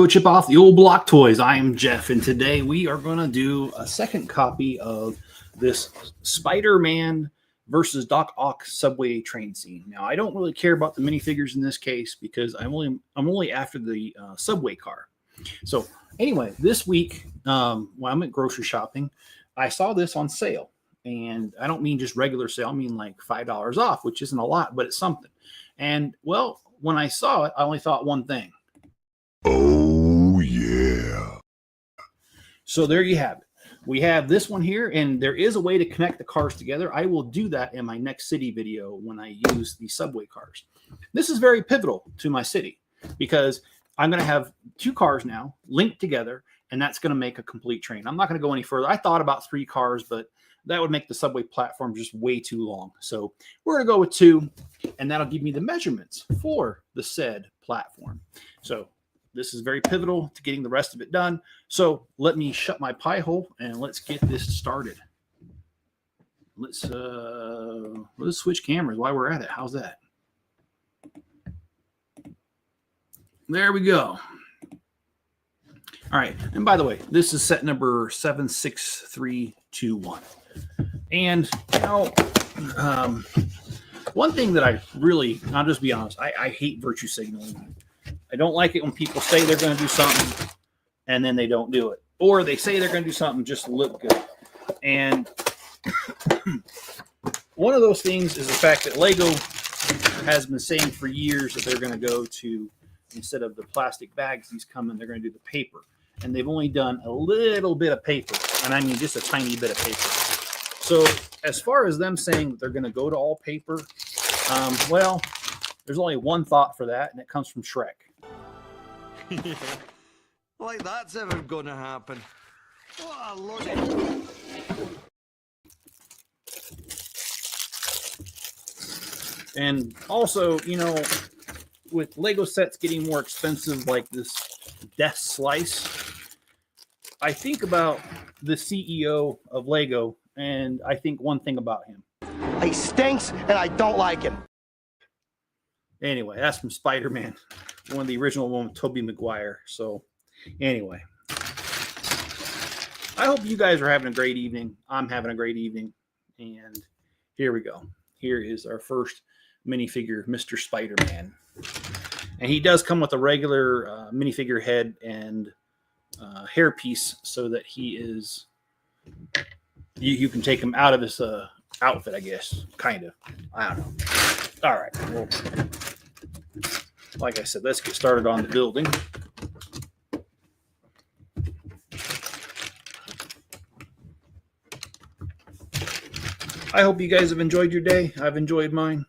Chip off the old block toys. I am Jeff, and today we are going to do a second copy of this Spider-Man versus Doc Ock Subway Train Scene. Now, I don't really care about the minifigures in this case because I'm only after the subway car. So, anyway, this week while I'm at grocery shopping, I saw this on sale, and I don't mean just regular sale. I mean like $5 off, which isn't a lot, but it's something. And well, when I saw it, I only thought one thing. Oh, yeah. So there you have it. We have this one here, and there is a way to connect the cars together. I will do that in my next city video when I use the subway cars. This is very pivotal to my city because I'm going to have two cars now linked together, and that's going to make a complete train. I'm not going to go any further. I thought about 3 cars, but that would make the subway platform just way too long. So we're going to go with 2, and that'll give me the measurements for the said platform. So this is very pivotal to getting the rest of it done. So let me shut my pie hole and let's get this started. Let's switch cameras while we're at it. How's that? There we go. All right. And by the way, this is set number 76321. And you know, one thing that I'll just be honest, I hate virtue signaling. I don't like it when people say they're going to do something and then they don't do it. Or they say they're going to do something just to look good. And one of those things is the fact that Lego has been saying for years that they're going to go to, instead of the plastic bags these come in, they're going to do the paper. And they've only done a little bit of paper. And I mean just a tiny bit of paper. So as far as them saying that they're going to go to all paper, well, there's only one thought for that, and it comes from Shrek. Like that's ever gonna happen. What a load. And also, you know, with Lego sets getting more expensive, like this Death Slice, I think about the CEO of Lego, and I think one thing about him. He stinks, and I don't like him. Anyway, that's from Spider-Man, one of the original one with Tobey Maguire. So anyway, I hope you guys are having a great evening. I'm having a great evening. And here we go. Here is our first minifigure, Mr. Spider-Man. And he does come with a regular minifigure head and hairpiece so that he is, you can take him out of his outfit, I guess. Kind of. I don't know. All right. Well, like I said, let's get started on the building. I hope you guys have enjoyed your day. I've enjoyed mine.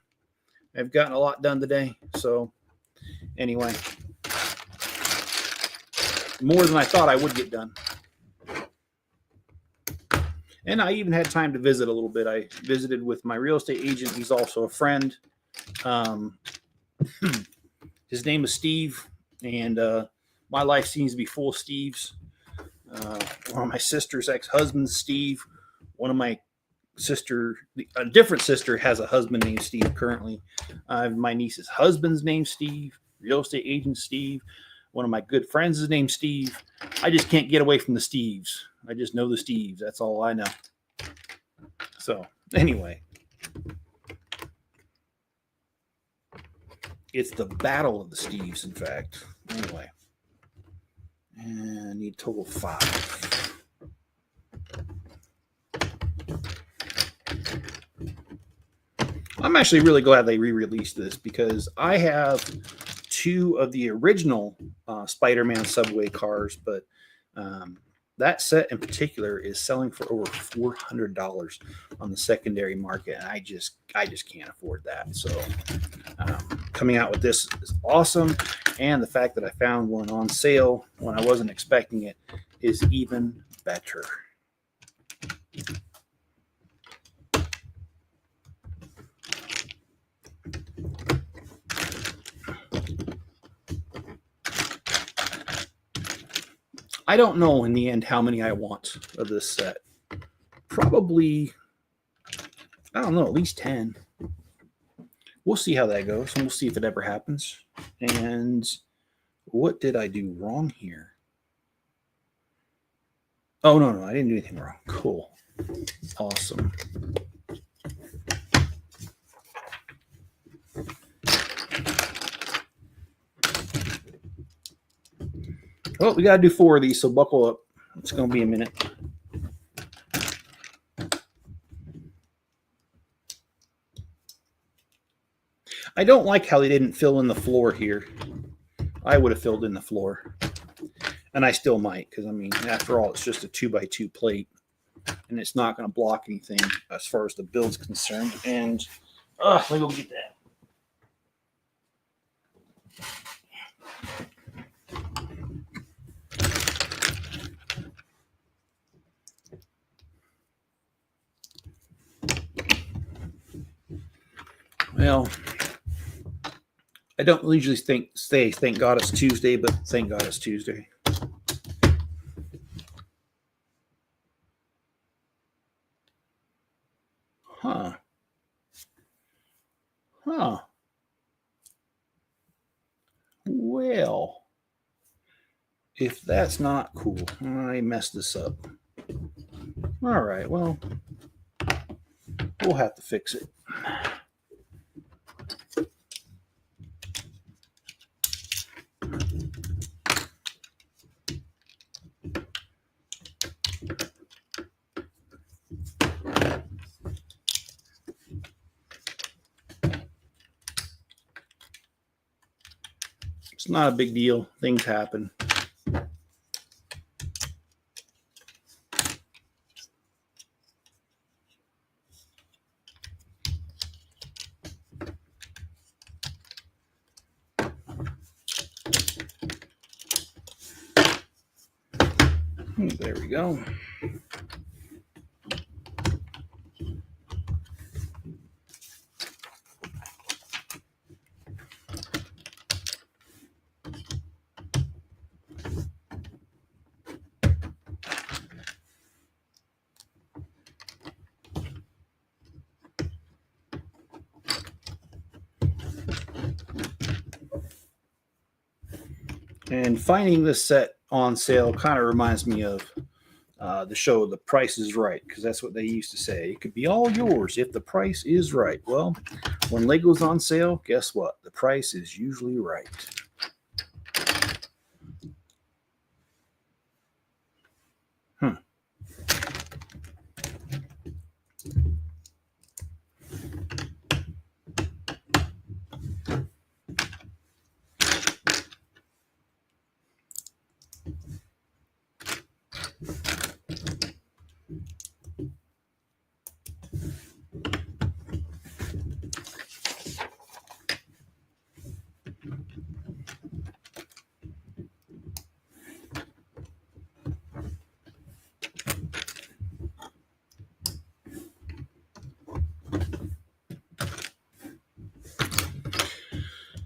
I've gotten a lot done today. So anyway, more than I thought I would get done. And I even had time to visit a little bit. I visited with my real estate agent. He's also a friend. His name is Steve, and my life seems to be full of Steves. One of my sister's ex-husbands, Steve. One of my a different sister has a husband named Steve currently. My niece's husband's named Steve. Real estate agent Steve. One of my good friends is named Steve. I just can't get away from the Steves. I just know the Steves. That's all I know. So, anyway. It's the battle of the Steves, in fact. Anyway. And I need a total of 5. I'm actually really glad they re-released this because I have 2 of the original Spider-Man subway cars, but that set in particular is selling for over $400 on the secondary market, and I just can't afford that. So coming out with this is awesome, and the fact that I found one on sale when I wasn't expecting it is even better. I don't know in the end how many I want of this set. Probably, I don't know, at least 10. We'll see how that goes, and we'll see if it ever happens. And What did I do wrong here? Oh, no, I didn't do anything wrong. Cool. Awesome. Well, we got to do 4 of these, so buckle up. It's going to be a minute. I don't like how they didn't fill in the floor here. I would have filled in the floor. And I still might, because, I mean, after all, it's just a 2x2 plate. And it's not going to block anything as far as the build's concerned. And, let me go get that. Well, I don't usually say thank God it's Tuesday, but thank God it's Tuesday. Huh. Well, if that's not cool, I messed this up. All right, well, we'll have to fix it. It's not a big deal. Things happen. There we go. And finding this set on sale kind of reminds me of the show The Price is Right, because that's what they used to say. It could be all yours if the price is right. Well, when Lego's on sale, guess what? The price is usually right.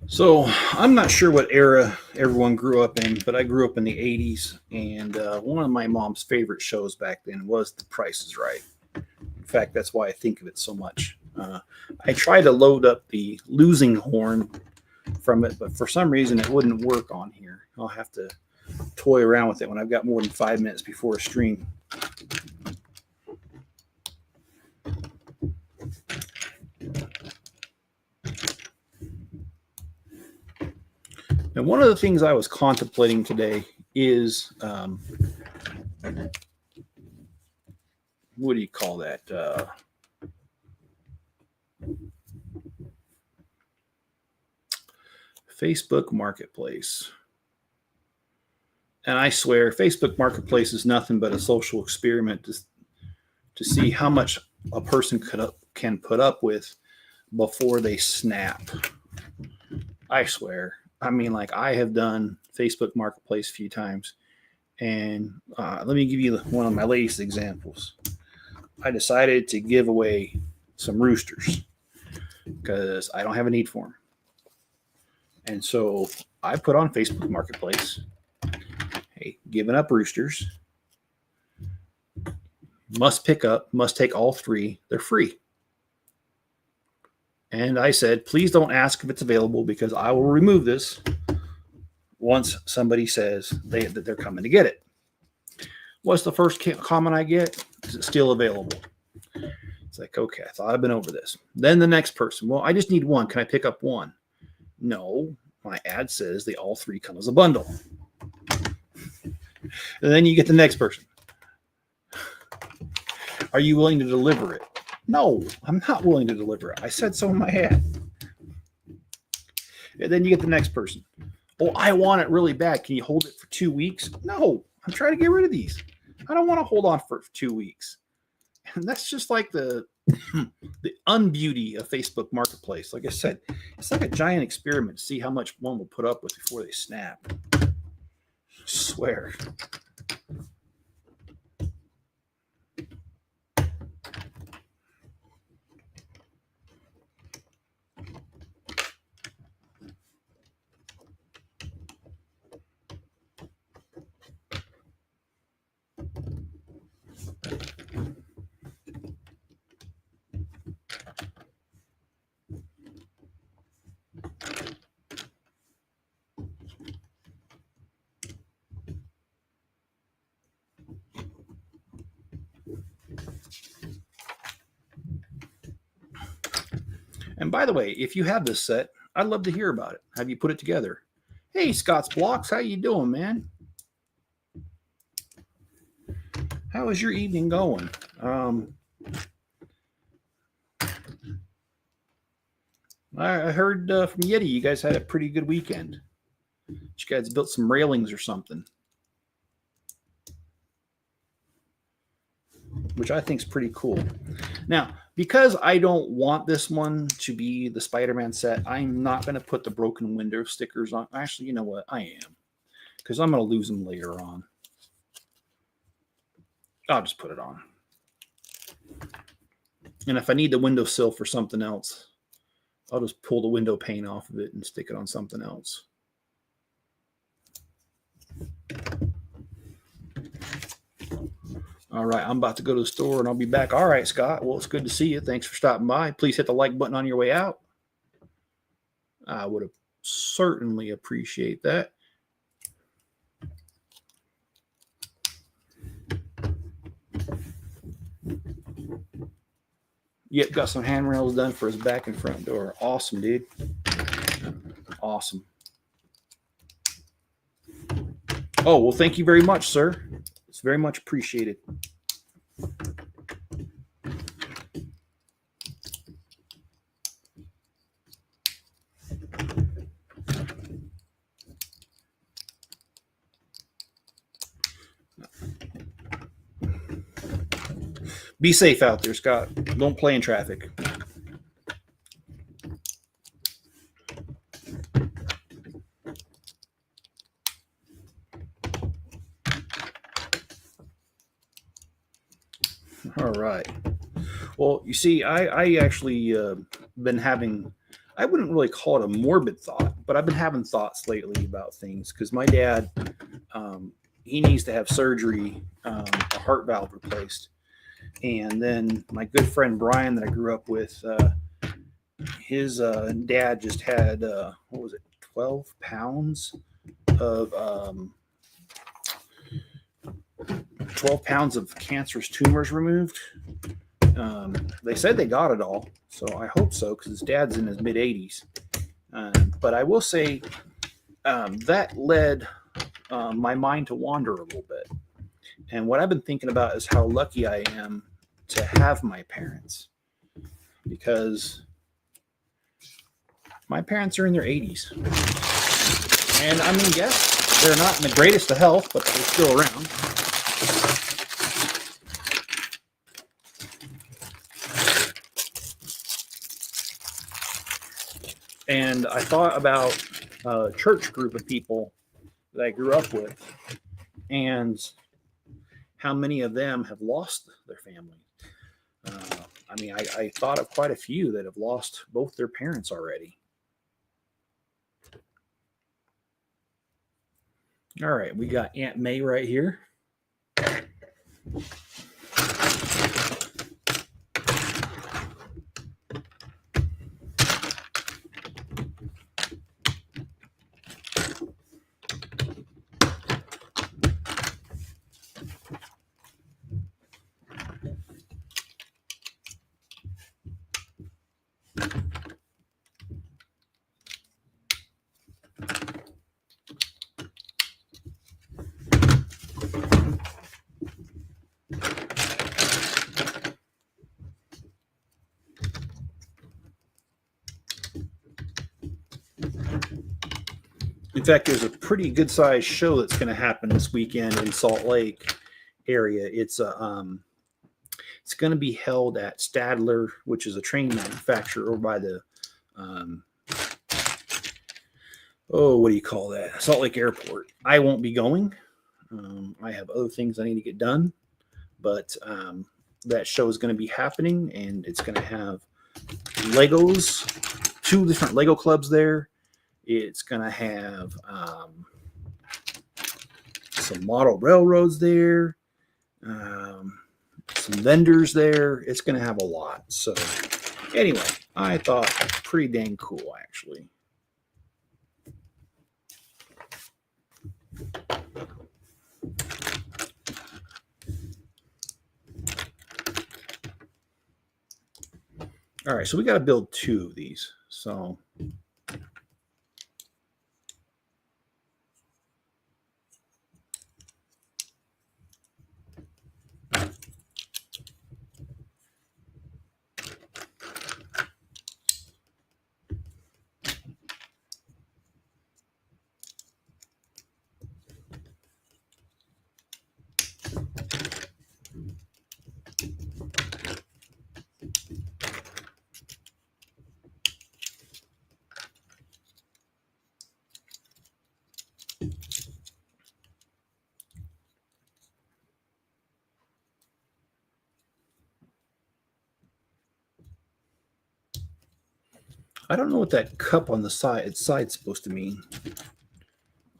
So I'm not sure what era everyone grew up in, but I grew up in the 80s, and one of my mom's favorite shows back then was The Price is Right. In fact, that's why I think of it so much. I tried to load up the losing horn from it, but for some reason it wouldn't work on here. I'll have to toy around with it when I've got more than 5 minutes before a stream. And one of the things I was contemplating today is, what do you call that? Facebook Marketplace. And I swear, Facebook Marketplace is nothing but a social experiment to see how much a person can put up with before they snap. I swear. I mean, like, I have done Facebook Marketplace a few times, and let me give you one of my latest examples. I decided to give away some roosters because I don't have a need for them. And so I put on Facebook Marketplace, hey, giving up roosters, must pick up, must take all 3, they're free. And I said, please don't ask if it's available because I will remove this once somebody says that they're coming to get it. What's the first comment I get? Is it still available? It's like, okay, I thought I've been over this. Then the next person, well, I just need one. Can I pick up one? No, my ad says they all three come as a bundle. And then you get the next person. Are you willing to deliver it? No, I'm not willing to deliver it. I said so in my ad. And then you get the next person. Oh, I want it really bad. Can you hold it for 2 weeks? No, I'm trying to get rid of these. I don't want to hold on for 2 weeks. And that's just like the unbeauty of Facebook Marketplace. Like I said, it's like a giant experiment to see how much one will put up with before they snap. I swear. And by the way, if you have this set, I'd love to hear about it. Have you put it together? Hey, Scott's Blocks, how you doing, man? How is your evening going? I heard from Yeti you guys had a pretty good weekend. You guys built some railings or something, which I think is pretty cool. Now, because I don't want this one to be the Spider-Man set, I'm not going to put the broken window stickers on. Actually, you know what? I am, because I'm going to lose them later on. I'll just put it on. And if I need the windowsill for something else, I'll just pull the window pane off of it and stick it on something else. All right, I'm about to go to the store and I'll be back. All right, Scott. Well, it's good to see you. Thanks for stopping by. Please hit the like button on your way out. I would certainly appreciate that. Yep, got some handrails done for his back and front door. Awesome, dude. Awesome. Oh, well, thank you very much, sir. It's very much appreciated. Be safe out there, Scott. Don't play in traffic. All right. Well, you see, I actually been having, I wouldn't really call it a morbid thought, but I've been having thoughts lately about things because my dad, he needs to have surgery, a heart valve replaced. And then my good friend Brian that I grew up with, his dad just had, what was it, 12 pounds of 12 pounds of cancerous tumors removed. They said they got it all, so I hope so, because his dad's in his mid-80s. But I will say that led my mind to wander a little bit. And what I've been thinking about is how lucky I am to have my parents, because my parents are in their 80s. And I mean, yes, they're not in the greatest of health, but they're still around. And I thought about a church group of people that I grew up with and how many of them have lost their family. I mean, I thought of quite a few that have lost both their parents already. All right, we got Aunt May right here. fact, there's a pretty good sized show that's going to happen this weekend in Salt Lake area. It's going to be held at Stadler, which is a train manufacturer over by the what do you call that? Salt Lake Airport. I won't be going. I have other things I need to get done, but that show is going to be happening, and it's going to have Legos, 2 different Lego clubs there. It's going to have some model railroads there, some vendors there. It's going to have a lot. So anyway, I thought pretty dang cool, actually. All right, so we got to build 2 of these. So I don't know what that cup on the side's supposed to mean.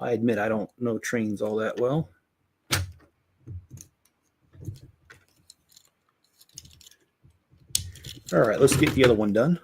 I admit I don't know trains all that well. All right, let's get the other one done.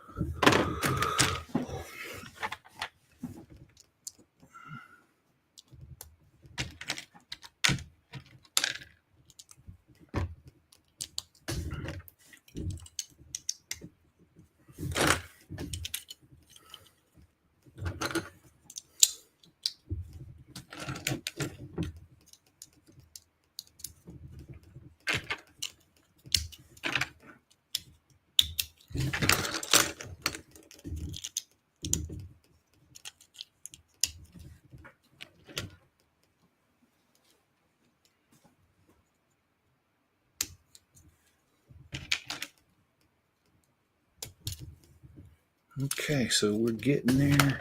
Okay, so we're getting there.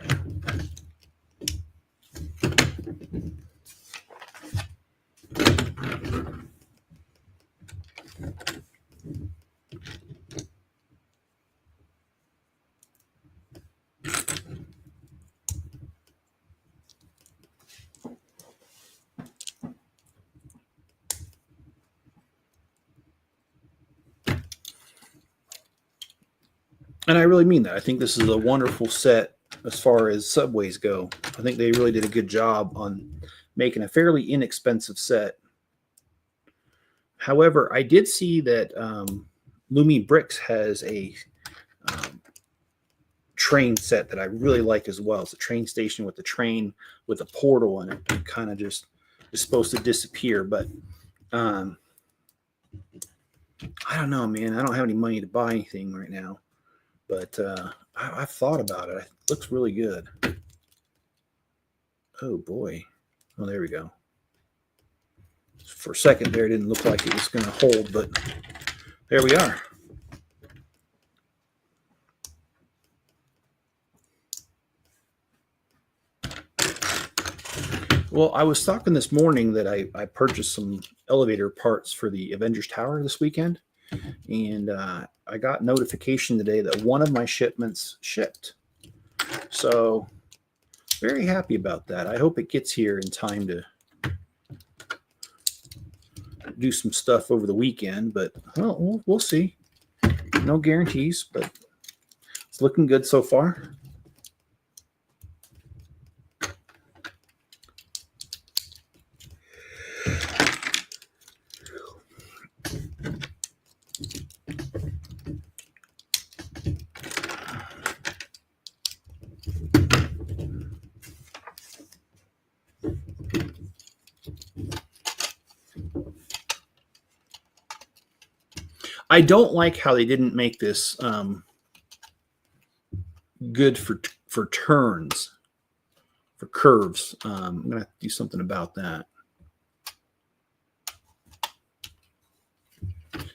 And I really mean that. I think this is a wonderful set as far as subways go. I think they really did a good job on making a fairly inexpensive set. However, I did see that Lumi Bricks has a train set that I really like as well. It's a train station with the train with a portal in it. It kind of just is supposed to disappear. But I don't know, man. I don't have any money to buy anything right now. But I've thought about it. It looks really good. Oh, boy. Oh, there we go. For a second there, it didn't look like it was going to hold, but there we are. Well, I was talking this morning that I purchased some elevator parts for the Avengers Tower this weekend. And I got notification today that one of my shipments shipped. So very happy about that. I hope it gets here in time to do some stuff over the weekend, but well, we'll see. No guarantees, but it's looking good so far. I don't like how they didn't make this good for turns for curves. I'm going to have to do something about that.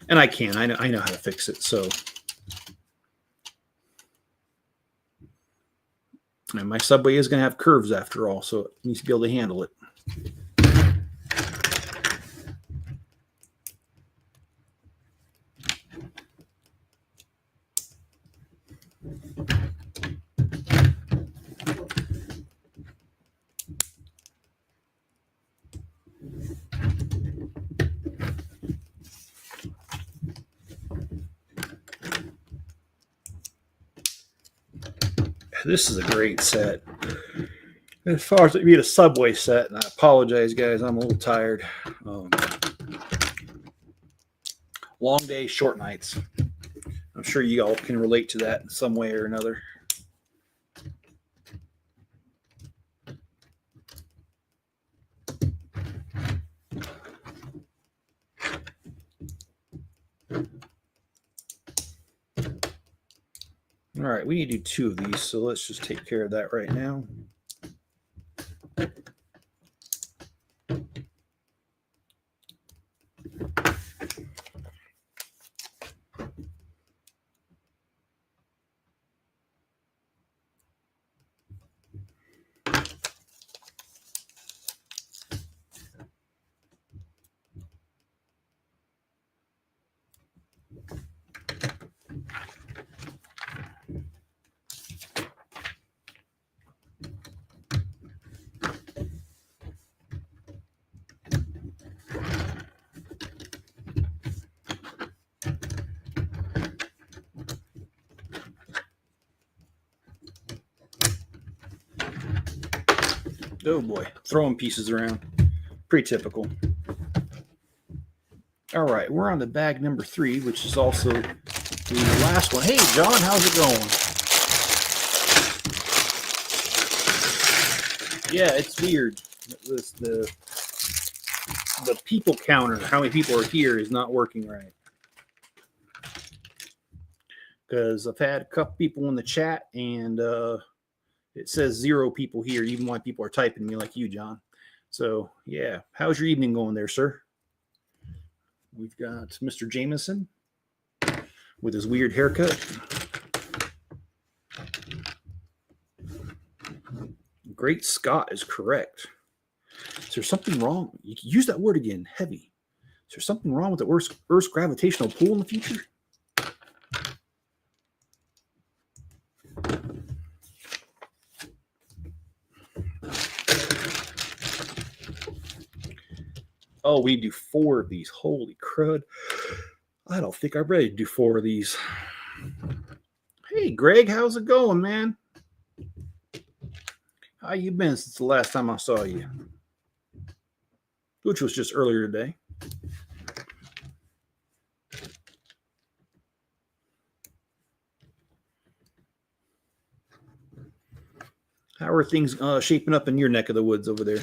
And I can. I know how to fix it. So and my Subway is going to have curves after all, so it needs to be able to handle it. This is a great set. As far as it being a Subway set, and I apologize, guys, I'm a little tired. Long days, short nights. I'm sure you all can relate to that in some way or another. All right, we need to do 2 of these, so let's just take care of that right now. Oh boy, throwing pieces around. Pretty typical. All right, we're on to bag number 3, which is also the last one. Hey, John, how's it going? Yeah, it's weird. The people counter, how many people are here, is not working right. Because I've had a couple people in the chat, and it says 0 people here, even when people are typing me like you, John. So, yeah. How's your evening going there, sir? We've got Mr. Jameson with his weird haircut. Great Scott is correct. Is there something wrong? You can use that word again, heavy. Is there something wrong with the Earth's gravitational pull in the future? Oh, we do 4 of these. Holy crud. I don't think I'm ready to do 4 of these. Hey, Greg, how's it going, man? How you been since the last time I saw you? Which was just earlier today. How are things shaping up in your neck of the woods over there?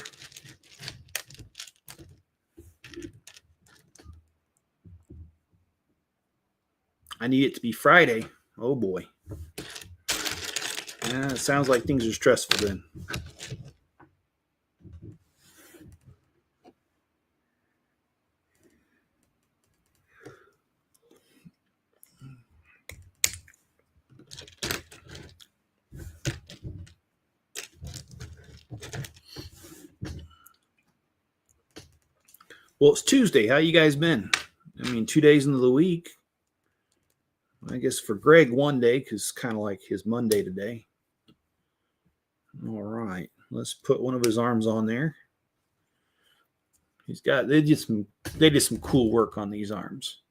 I need it to be Friday. Oh, boy. Yeah, it sounds like things are stressful then. Well, it's Tuesday. How you guys been? I mean, 2 days into the week. I guess for Greg, 1 day, because it's kind of like his Monday today. All right. Let's put one of his arms on there. They did some cool work on these arms.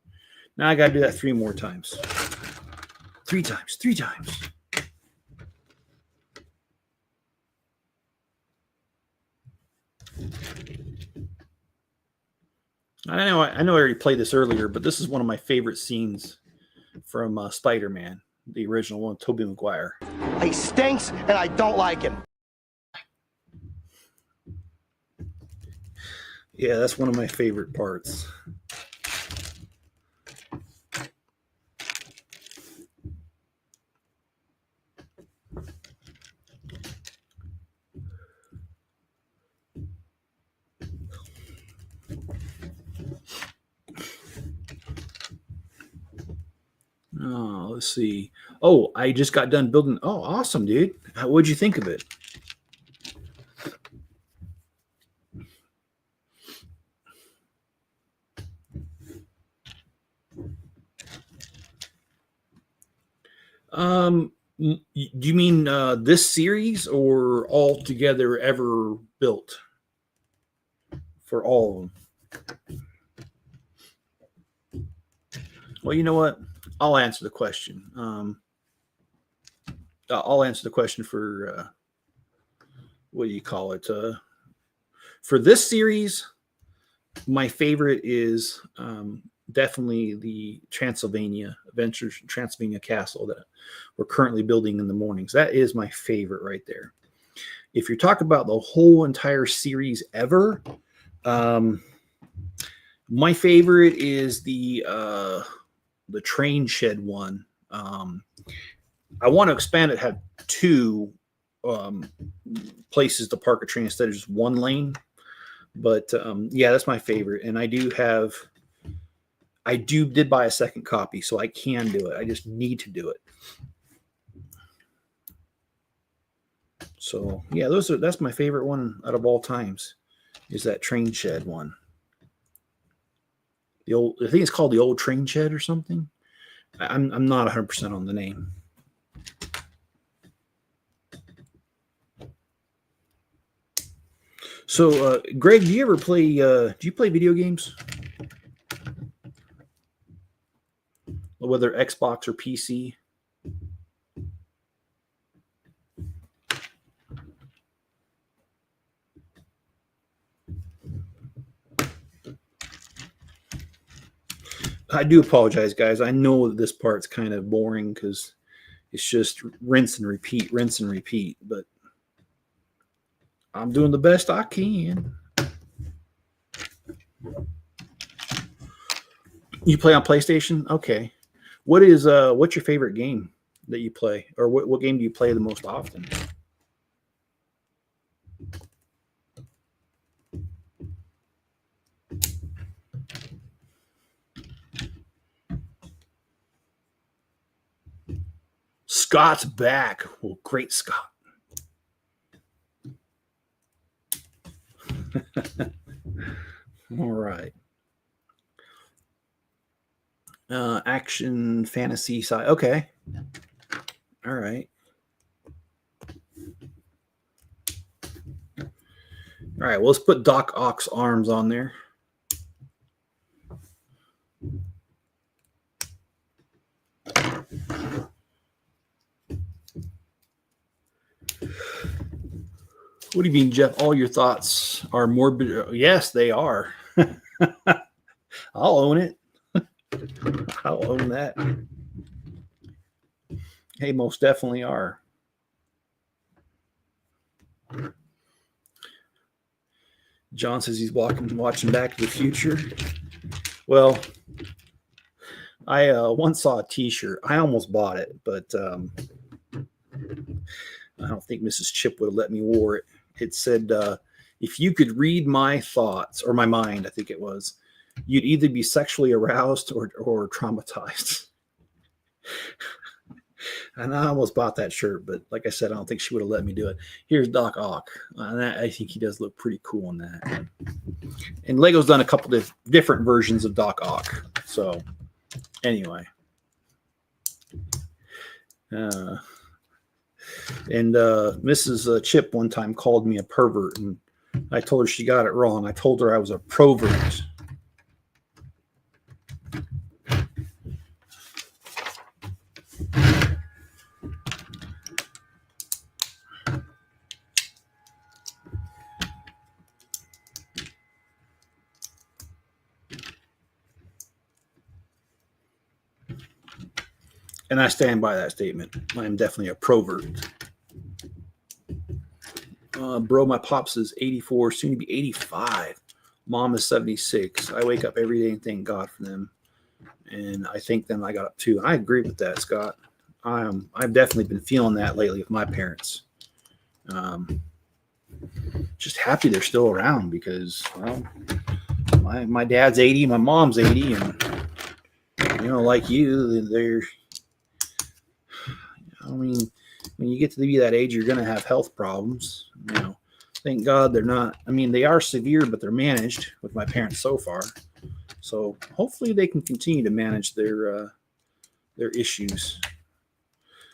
Now I got to do that 3 more times. 3 times. I know I already played this earlier, but this is one of my favorite scenes from Spider-Man, the original one, Tobey Maguire. He stinks, and I don't like him. Yeah, that's one of my favorite parts. Oh, let's see. Oh, I just got done building. Oh, awesome, dude. What'd you think of it? Do you mean this series or all together ever built? For all of them? Well, you know what? I'll answer the question. I'll answer the question for what do you call it? For this series, my favorite is definitely the Transylvania Adventures, Transylvania Castle that we're currently building in the mornings. That is my favorite right there. If you're talking about the whole entire series ever, my favorite is the train shed one. I want to expand it, have two places to park a train instead of just one lane. But yeah, that's my favorite. And I did buy a second copy, so I can do it. I just need to do it. So yeah, that's my favorite one out of all times, is that train shed one. I think it's called the old train shed or something. I'm not 100% on the name. So, Greg, do you ever play? Do you play video games? Whether Xbox or PC? I do apologize, guys. I know that this part's kind of boring because it's just rinse and repeat, but I'm doing the best I can. You play on PlayStation? Okay. What's your favorite game that you play? Or what game do you play the most often? Scott's back. Well, great, Scott. All right. Action fantasy side. Okay. All right. All right. Well, let's put Doc Ock's arms on there. What do you mean, Jeff? All your thoughts are morbid? Yes, they are. I'll own it. I'll own that. Hey, most definitely are. John says he's watching Back to the Future. Well, I once saw a T-shirt. I almost bought it, but I don't think Mrs. Chip would have let me wear it. It said, if you could read my thoughts, or my mind, I think it was, you'd either be sexually aroused or traumatized. And I almost bought that shirt, but like I said, I don't think she would have let me do it. Here's Doc Ock. And I think he does look pretty cool in that. And Lego's done a couple of different versions of Doc Ock. So anyway. And Mrs. Chip one time called me a pervert, and I told her she got it wrong. I told her I was a provert. And I stand by that statement. I am definitely a provert. Bro, my pops is 84, soon to be 85. Mom is 76. I wake up every day and thank God for them. And I thank them I got up too. I agree with that, Scott. I've definitely been feeling that lately with my parents. Just happy they're still around because, well, my dad's 80, my mom's 80, and like you, I mean, when you get to be that age, you're going to have health problems. You know, thank God they're not. I mean, they are severe, but they're managed with my parents so far. So hopefully they can continue to manage their issues,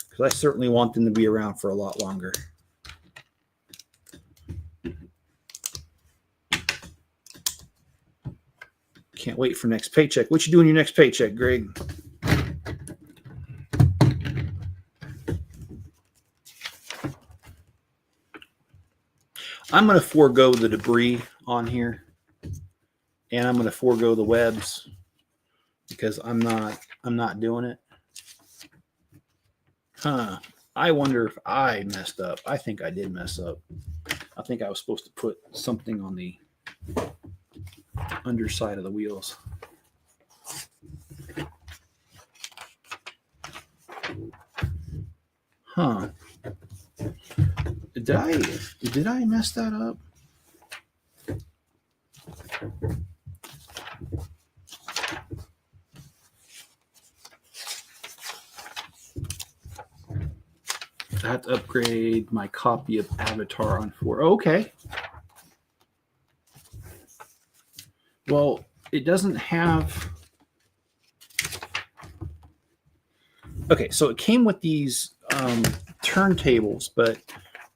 because I certainly want them to be around for a lot longer. Can't wait for next paycheck. What you doing your next paycheck, Greg? I'm going to forego the debris on here, and I'm going to forego the webs because I'm not doing it. Huh. I wonder if I messed up. I think I did mess up. I think I was supposed to put something on the underside of the wheels. Huh. Did I mess that up? I have to upgrade my copy of Avatar on 4. Okay. Well, it doesn't have... Okay, so it came with these turntables, but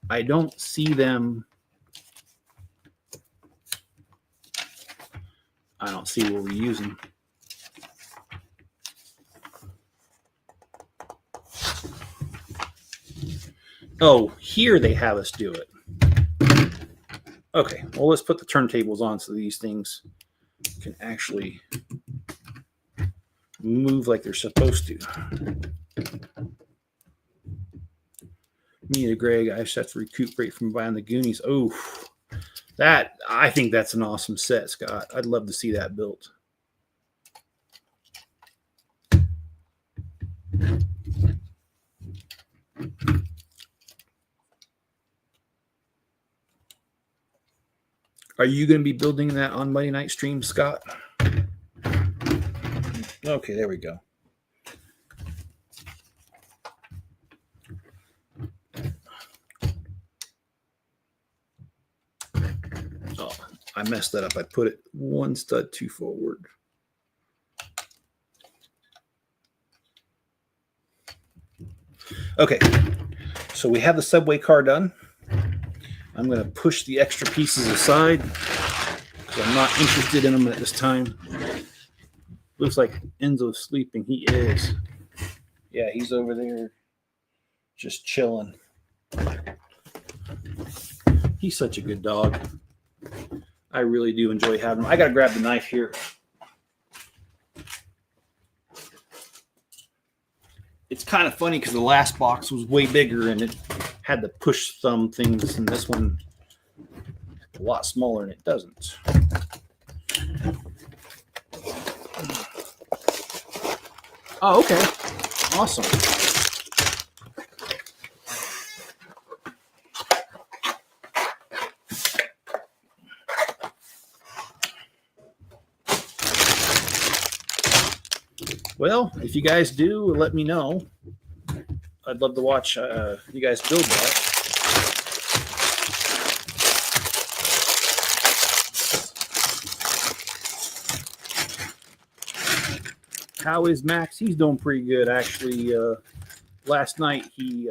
I don't see them. I don't see what we're using. Oh, here they have us do it. Okay, well, let's put the turntables on so these things can actually move like they're supposed to. Me and Greg, I just have to recuperate from buying the Goonies. Oh, I think that's an awesome set, Scott. I'd love to see that built. Are you going to be building that on Monday night stream, Scott? Okay, there we go. Oh, I messed that up. I put it one stud too forward. Okay, so we have the subway car done. I'm going to push the extra pieces aside because I'm not interested in them at this time. Looks like Enzo's sleeping. He is. Yeah, he's over there just chilling. He's such a good dog. I really do enjoy having him. I got to grab the knife here. It's kind of funny because the last box was way bigger and it had the push thumb things, and this one a lot smaller and it doesn't. Oh, okay. Awesome. Well, if you guys do, let me know. I'd love to watch you guys build that. How is Max? He's doing pretty good, actually. Last night he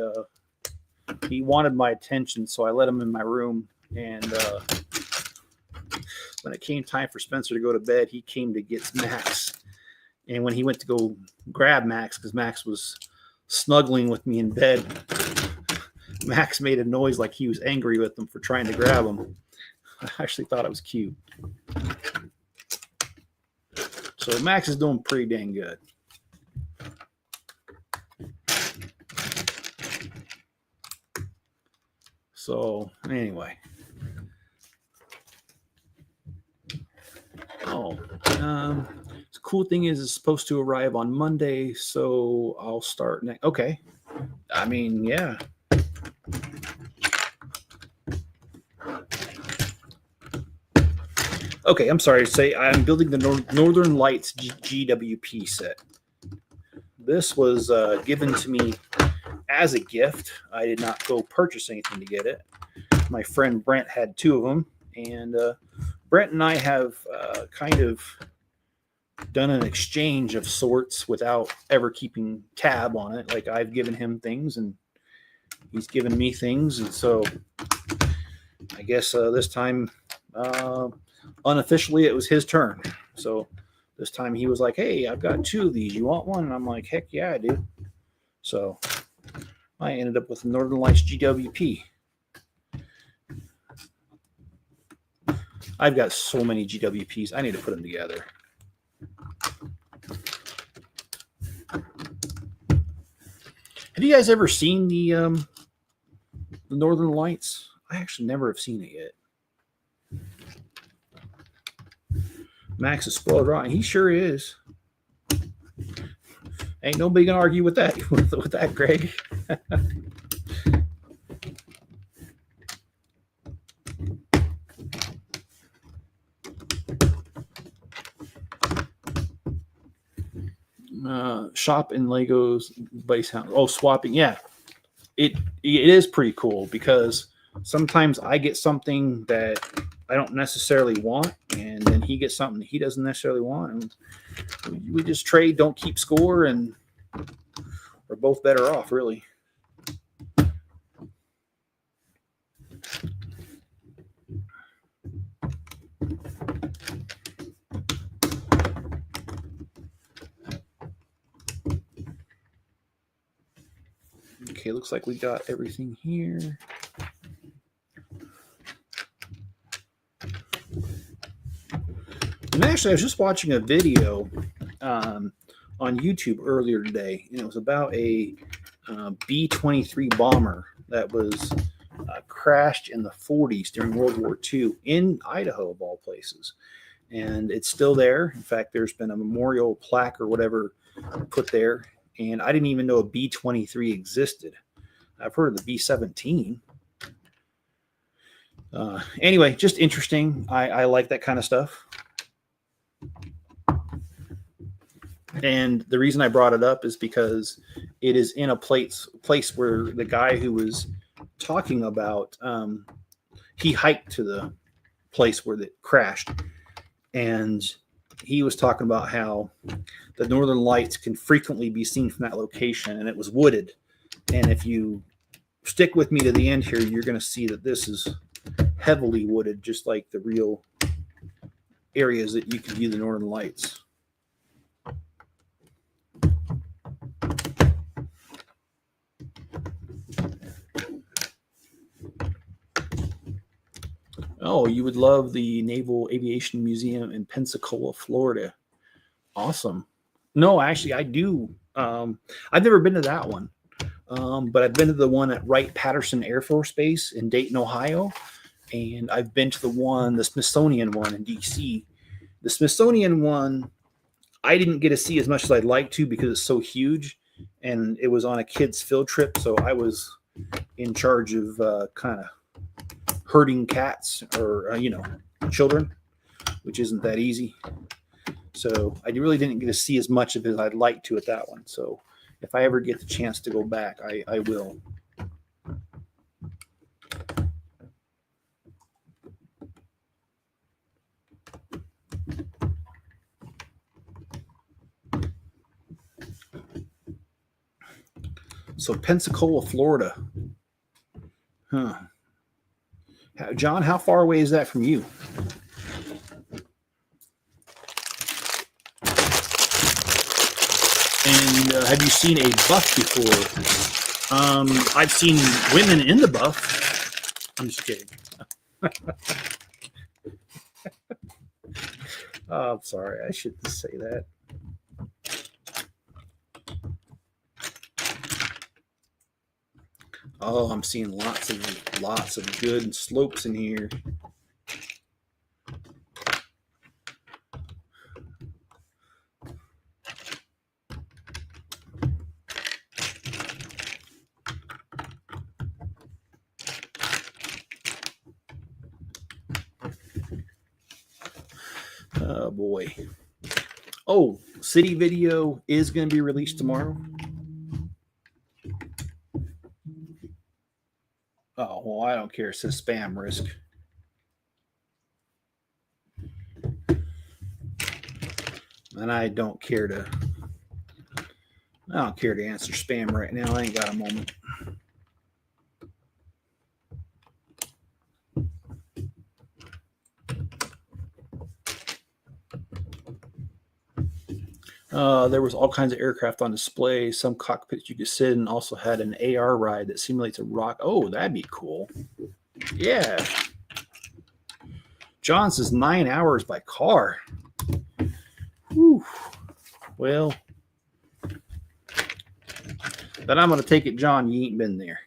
wanted my attention, so I let him in my room. And when it came time for Spencer to go to bed, he came to get Max. And when he went to go grab Max, because Max was snuggling with me in bed, Max made a noise like he was angry with him for trying to grab him. I actually thought it was cute. So Max is doing pretty dang good. So anyway. The cool thing is it's supposed to arrive on Monday, so I'll start next. Okay. I mean, yeah. Okay, I'm sorry to say I'm building the Northern Lights GWP set. this was given to me as a gift. I did not go purchase anything to get it. My friend Brent had 2 of them, and Brent and I have kind of done an exchange of sorts without ever keeping tab on it. Like, I've given him things and he's given me things, and so I guess this time unofficially it was his turn. So this time he was like, hey, I've got 2 of these, you want one? And I'm like, heck yeah, I do. So I ended up with the Northern Lights GWP. I've got so many GWPs. I need to put them together. Have you guys ever seen the Northern Lights? I actually never have seen it yet. Max is spoiled rotten. He sure is. Ain't nobody gonna argue with that. with that, Greg. Shop in Legos base house. Oh, swapping. Yeah, it is pretty cool because sometimes I get something that I don't necessarily want, and then he gets something that he doesn't necessarily want, and we just trade, don't keep score, and we're both better off, really. Okay, looks like we got everything here. And actually, I was just watching a video on YouTube earlier today, and it was about a B-23 bomber that was crashed in the 40s during World War II in Idaho, of all places. And it's still there. In fact, there's been a memorial plaque or whatever put there. And I didn't even know a B-23 existed. I've heard of the B-17. Anyway, just interesting. I like that kind of stuff. And the reason I brought it up is because it is in a place where the guy who was talking about, he hiked to the place where it crashed. And he was talking about how the Northern Lights can frequently be seen from that location, and it was wooded. And if you stick with me to the end here, you're going to see that this is heavily wooded, just like the real areas that you can view the Northern Lights. Oh, you would love the Naval Aviation Museum in Pensacola, Florida. Awesome. No, actually, I do. I've never been to that one, but I've been to the one at Wright-Patterson Air Force Base in Dayton, Ohio, and I've been to the Smithsonian one in D.C. The Smithsonian one, I didn't get to see as much as I'd like to because it's so huge, and it was on a kid's field trip, so I was in charge of kind of herding cats or, children, which isn't that easy. So I really didn't get to see as much of it as I'd like to at that one. So if I ever get the chance to go back, I will. So Pensacola, Florida. Huh. John, how far away is that from you? And have you seen a buff before? I've seen women in the buff. I'm just kidding. Oh, I'm sorry. I shouldn't say that. Oh, I'm seeing lots of good slopes in here. Oh boy. Oh, city video is going to be released tomorrow. Oh, well, I don't care. It says spam risk. And I don't care to answer spam right now. I ain't got a moment. There was all kinds of aircraft on display. Some cockpits you could sit in. Also had an AR ride that simulates a rock. Oh, that'd be cool. Yeah. John says 9 hours by car. Whew. Well, then I'm going to take it, John, you ain't been there.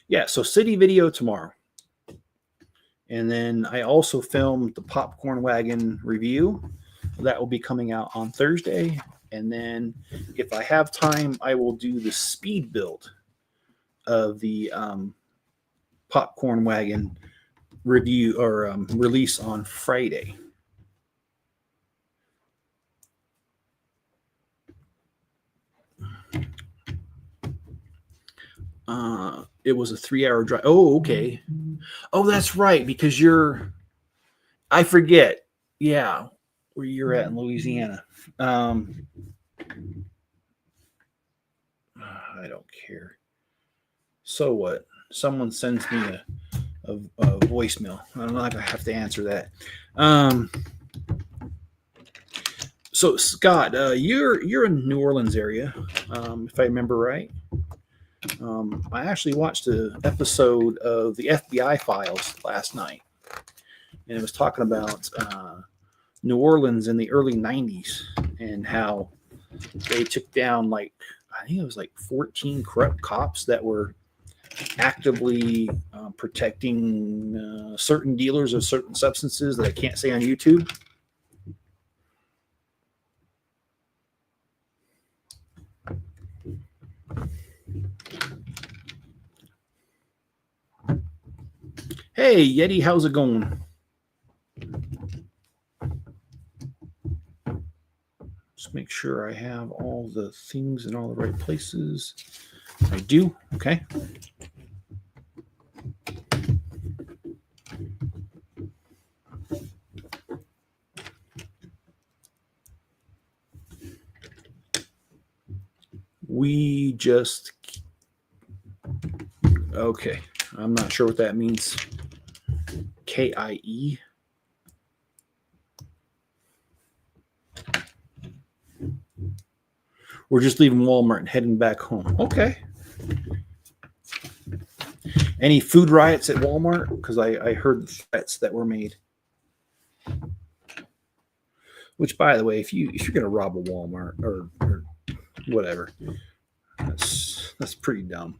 Yeah, so city video tomorrow. And then I also filmed the popcorn wagon review. That will be coming out on Thursday. And then if I have time, I will do the speed build of the popcorn wagon review or release on Friday. It was a 3-hour drive. Oh, okay. Oh, that's right. Because I forget. Yeah. Where you're at in Louisiana. I don't care. So what? Someone sends me a voicemail. I'm not gonna have to answer that. So Scott, you're in New Orleans area, if I remember right. I actually watched an episode of the FBI Files last night, and it was talking about New Orleans in the early 90s and how they took down I think it was 14 corrupt cops that were actively protecting certain dealers of certain substances that I can't say on YouTube. Hey, Yeti, how's it going? Just make sure I have all the things in all the right places. I do. Okay. We just... Okay. I'm not sure what that means. KIE. We're just leaving Walmart and heading back home. Okay. Any food riots at Walmart? Because I heard the threats that were made. Which, by the way, if you're gonna rob a Walmart or whatever, that's pretty dumb.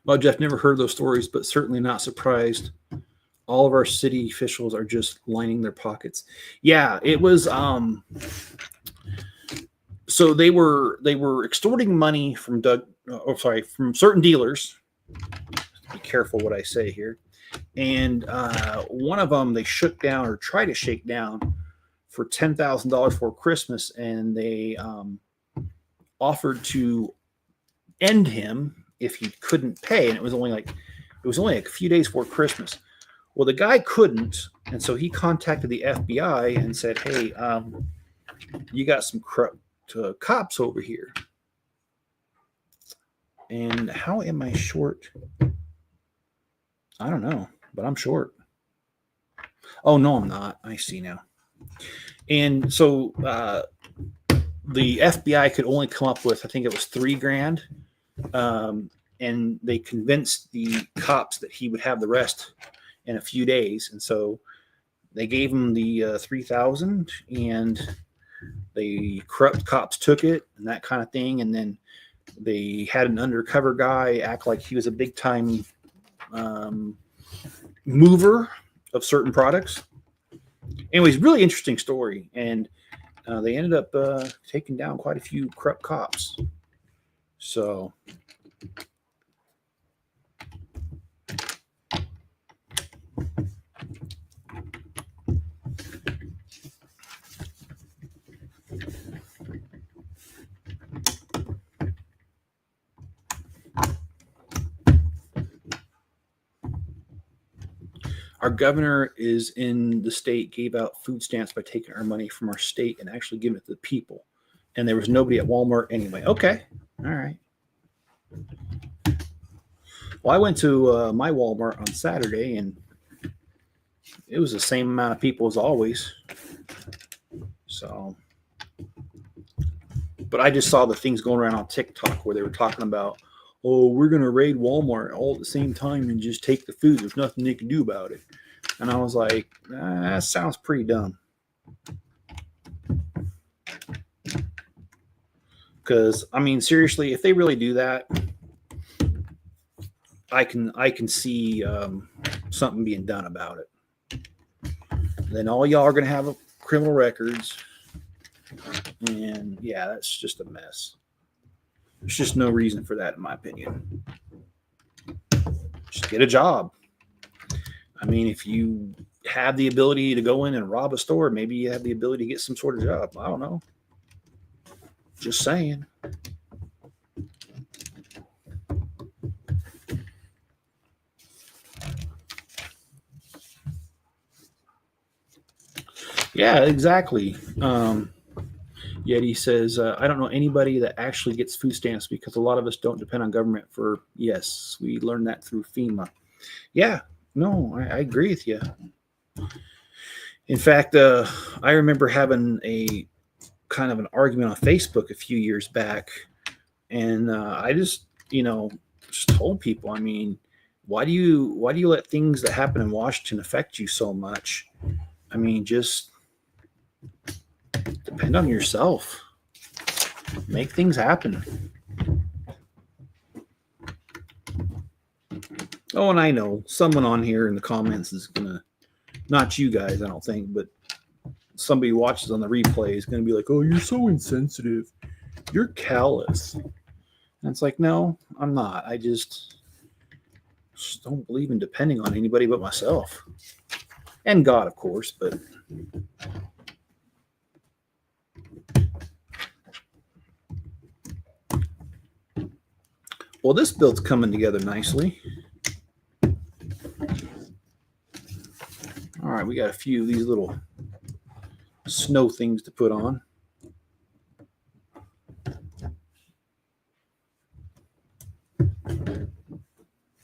Well, Jeff, never heard those stories, but certainly not surprised. All of our city officials are just lining their pockets. Yeah, it was. So they were extorting money from from certain dealers. Be careful what I say here. And one of them they shook down or tried to shake down for $10,000 for Christmas, and they offered to end him if he couldn't pay, and it was only a few days before Christmas. Well, the guy couldn't, and so he contacted the FBI and said, "Hey, you got some corrupt cops over here." And how am I short? I don't know, but I'm short. Oh no, I'm not. I see now. And so the FBI could only come up with, I think it was $3,000. And they convinced the cops that he would have the rest in a few days. And so they gave him the $3,000, and the corrupt cops took it and that kind of thing. And then they had an undercover guy act like he was a big time mover of certain products. Anyways, really interesting story, and they ended up taking down quite a few corrupt cops. So. Our governor is in the state, gave out food stamps by taking our money from our state and actually giving it to the people. And there was nobody at Walmart anyway. Okay. All right. Well, I went to my Walmart on Saturday, and it was the same amount of people as always. So, but I just saw the things going around on TikTok where they were talking about, oh, we're going to raid Walmart all at the same time and just take the food. There's nothing they can do about it. And I was like, that sounds pretty dumb. Because, I mean, seriously, if they really do that, I can see something being done about it. Then all y'all are going to have criminal records. And, yeah, that's just a mess. There's just no reason for that, in my opinion. Just get a job. I mean, if you have the ability to go in and rob a store, maybe you have the ability to get some sort of job. I don't know. Just saying. Yeah, exactly. Yeti says, I don't know anybody that actually gets food stamps because a lot of us don't depend on government for, yes, we learned that through FEMA. Yeah, no, I agree with you. In fact, I remember having a kind of an argument on Facebook a few years back, and I just told people, I mean, why do you let things that happen in Washington affect you so much? I mean, just depend on yourself. Make things happen. Oh, and I know someone on here in the comments is gonna, not you guys, I don't think, but somebody who watches on the replay is gonna be like, "Oh, you're so insensitive. You're callous." And it's like, no, I'm not. I just don't believe in depending on anybody but myself and God, of course, but. Well, this build's coming together nicely. All right, we got a few of these little snow things to put on.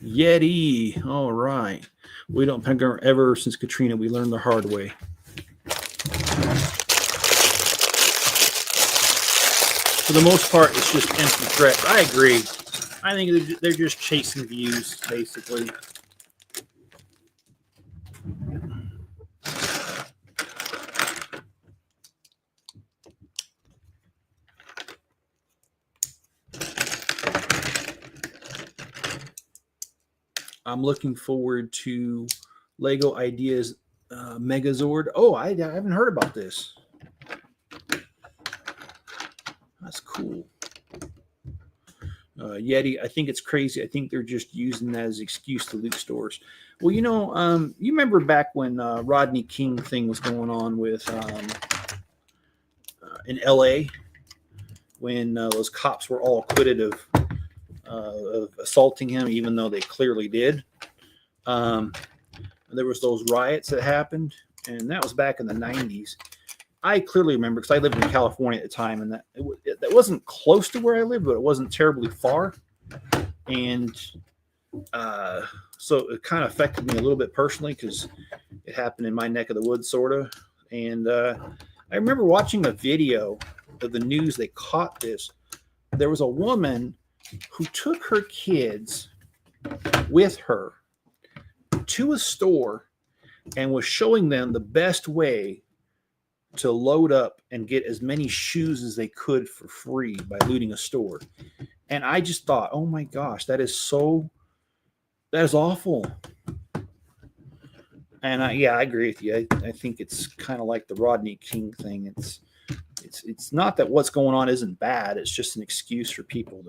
Yeti. All right. We don't ever since Katrina, we learned the hard way. For the most part, it's just empty threats. I agree. I think they're just chasing views, basically. I'm looking forward to Lego Ideas Megazord. Oh, I haven't heard about this. That's cool. Yeti, I think it's crazy. I think they're just using that as an excuse to loot stores. Well, you remember back when Rodney King thing was going on with in LA, when those cops were all acquitted of assaulting him, even though they clearly did. There was those riots that happened, and that was back in the 90s. I clearly remember because I lived in California at the time, and that wasn't close to where I lived, but it wasn't terribly far. And so it kind of affected me a little bit personally because it happened in my neck of the woods, sort of. And I remember watching a video of the news. They caught this. There was a woman who took her kids with her to a store and was showing them the best way to load up and get as many shoes as they could for free by looting a store. And I just thought, oh my gosh, that is awful. And yeah, I agree with you. I think it's kind of like the Rodney King thing. It's not that what's going on isn't bad. It's just an excuse for people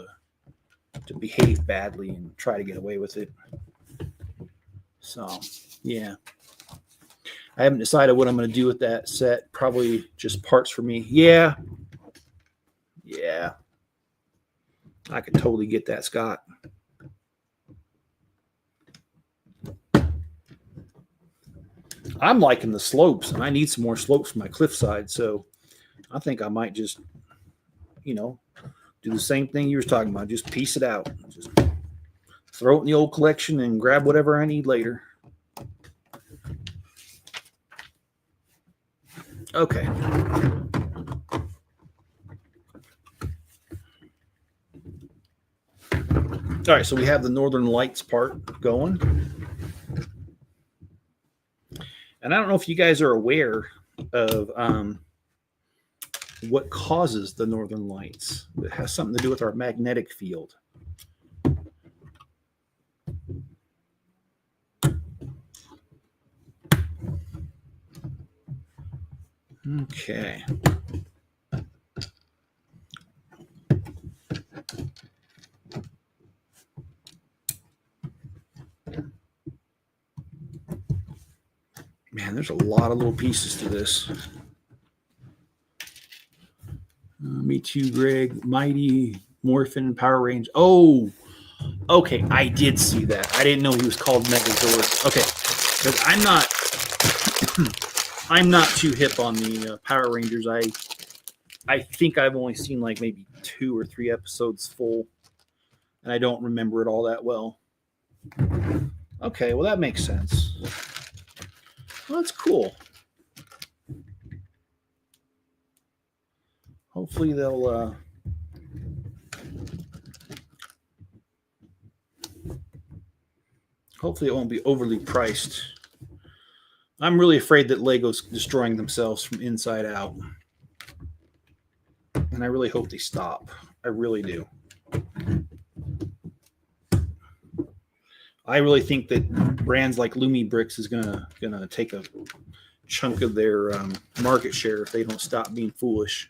to behave badly and try to get away with it. So, yeah. I haven't decided what I'm going to do with that set. Probably just parts for me. Yeah. Yeah. I could totally get that, Scott. I'm liking the slopes, and I need some more slopes for my cliffside. So I think I might just, do the same thing you were talking about. Just piece it out. Just throw it in the old collection and grab whatever I need later. Okay. All right, so we have the Northern Lights part going. And I don't know if you guys are aware of what causes the Northern Lights. It has something to do with our magnetic field. Okay. Man, there's a lot of little pieces to this. Me too, Greg. Mighty Morphin Power Range. Oh, okay. I did see that. I didn't know he was called Megazord. Okay, because I'm not too hip on the Power Rangers. I think I've only seen like maybe 2 or 3 episodes full, and I don't remember it all that well. Okay, well that makes sense. Well, that's cool. Hopefully they'll hopefully it won't be overly priced. I'm really afraid that Lego's destroying themselves from inside out. And I really hope they stop. I really do. I really think that brands like Lumi Bricks is gonna take a chunk of their market share if they don't stop being foolish.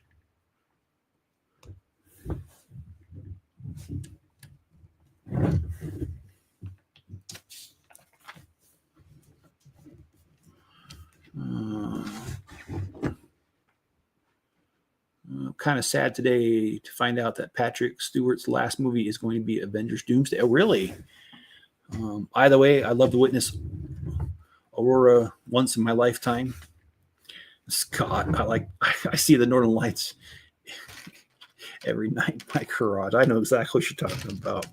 I'm kind of sad today to find out that Patrick Stewart's last movie is going to be Avengers Doomsday. Oh, really? Either way, I love to witness Aurora once in my lifetime. Scott, I see the Northern Lights every night in my garage. I know exactly what you're talking about.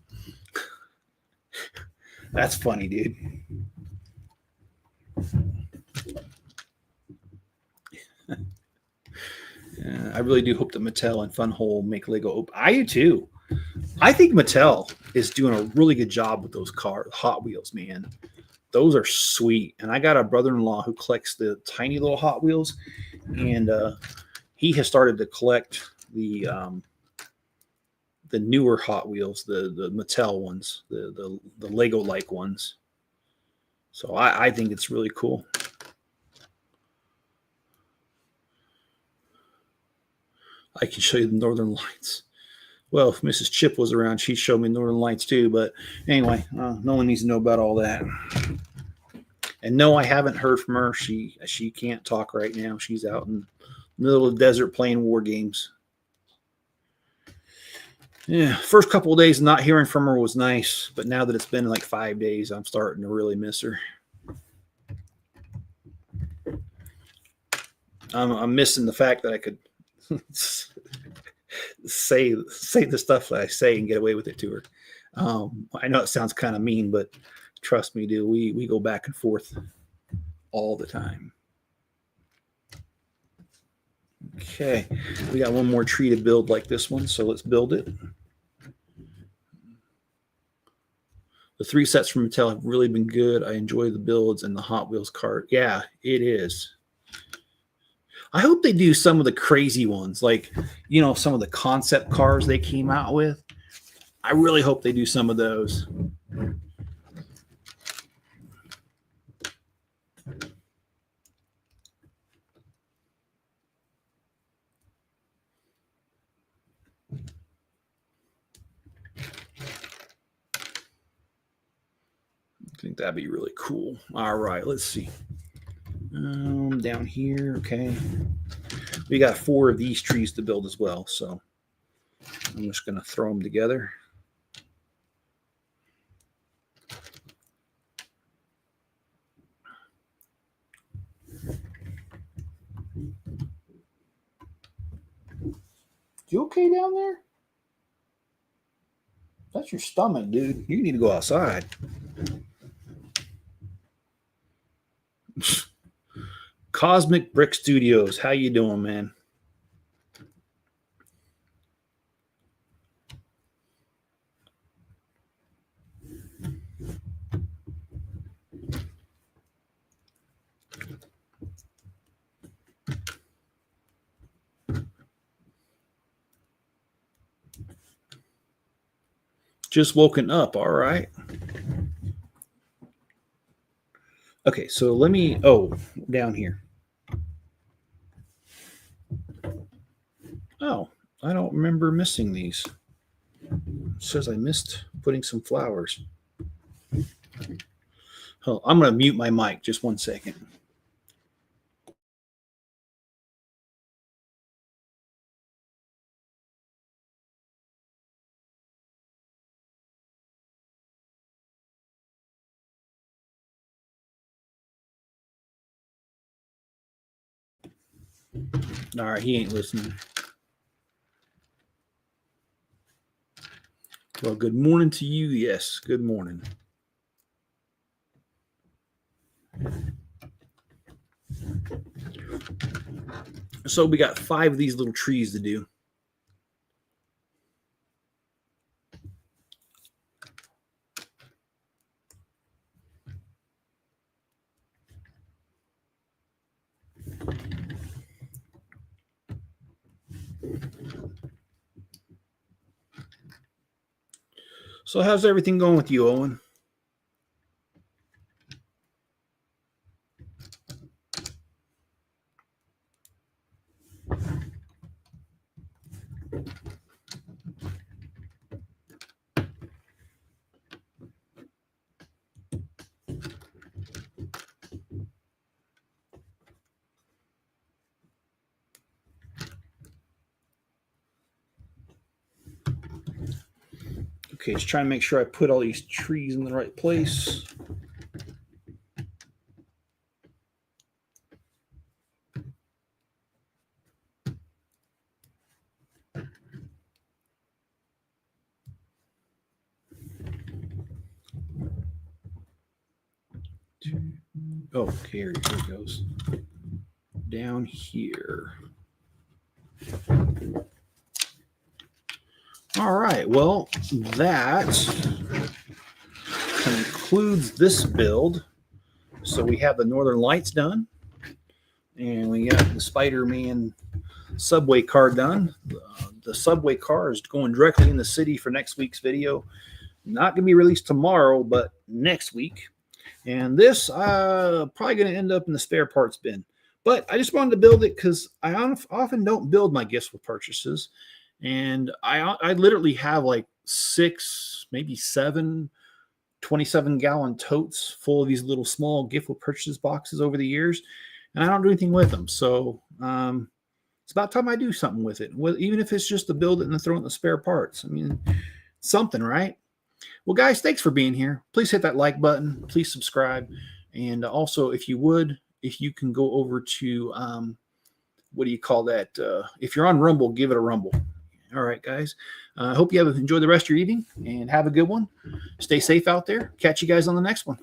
That's funny, dude. I really do hope that Mattel and Funhole make Lego open. I do too. I think Mattel is doing a really good job with those Hot Wheels, man. Those are sweet. And I got a brother-in-law who collects the tiny little Hot Wheels, and he has started to collect the newer Hot Wheels, the Mattel ones, the Lego-like ones. So I think it's really cool. I can show you the Northern Lights. Well, if Mrs. Chip was around, she'd show me Northern Lights too. But anyway, no one needs to know about all that. And no, I haven't heard from her. She can't talk right now. She's out in the middle of the desert playing war games. Yeah, first couple of days not hearing from her was nice. But now that it's been like 5 days, I'm starting to really miss her. I'm missing the fact that I could say the stuff that I say and get away with it to her. I know it sounds kind of mean, but trust me, dude, we go back and forth all the time. Okay, we got one more tree to build like this one, so let's build it. The 3 sets from Mattel have really been good. I enjoy the builds and the Hot Wheels cart. Yeah, it is. I hope they do some of the crazy ones, like, some of the concept cars they came out with. I really hope they do some of those. think that'd be really cool. All right, let's see. Down here, okay. We got 4 of these trees to build as well, so I'm just going to throw them together. You okay down there? That's your stomach, dude. You need to go outside. Cosmic Brick Studios. How you doing, man? Just woken up. All right. Okay, so let me, down here. Oh, I don't remember missing these. It says I missed putting some flowers. Oh, I'm going to mute my mic just 1 second. All right, he ain't listening. Well, good morning to you. Yes, good morning. So we got 5 of these little trees to do. So how's everything going with you, Owen? Okay, just trying to make sure I put all these trees in the right place. Oh, okay, here it goes. Down here. All right, well, that concludes this build. So we have the Northern Lights done, and we got the Spider-Man subway car done. The subway car is going directly in the city for next week's video. Not going to be released tomorrow, but next week. And this probably going to end up in the spare parts bin. But I just wanted to build it because I often don't build my gifts with purchases. And I literally have like 6, maybe 7 27-gallon totes full of these little small gift with purchases boxes over the years. And I don't do anything with them. So it's about time I do something with it. Even if it's just to build it and then throw it in the spare parts. I mean, something, right? Well, guys, thanks for being here. Please hit that like button. Please subscribe. And also, if you can go over to, what do you call that? If you're on Rumble, give it a rumble. All right, guys. I hope you have enjoyed the rest of your evening and have a good one. Stay safe out there. Catch you guys on the next one.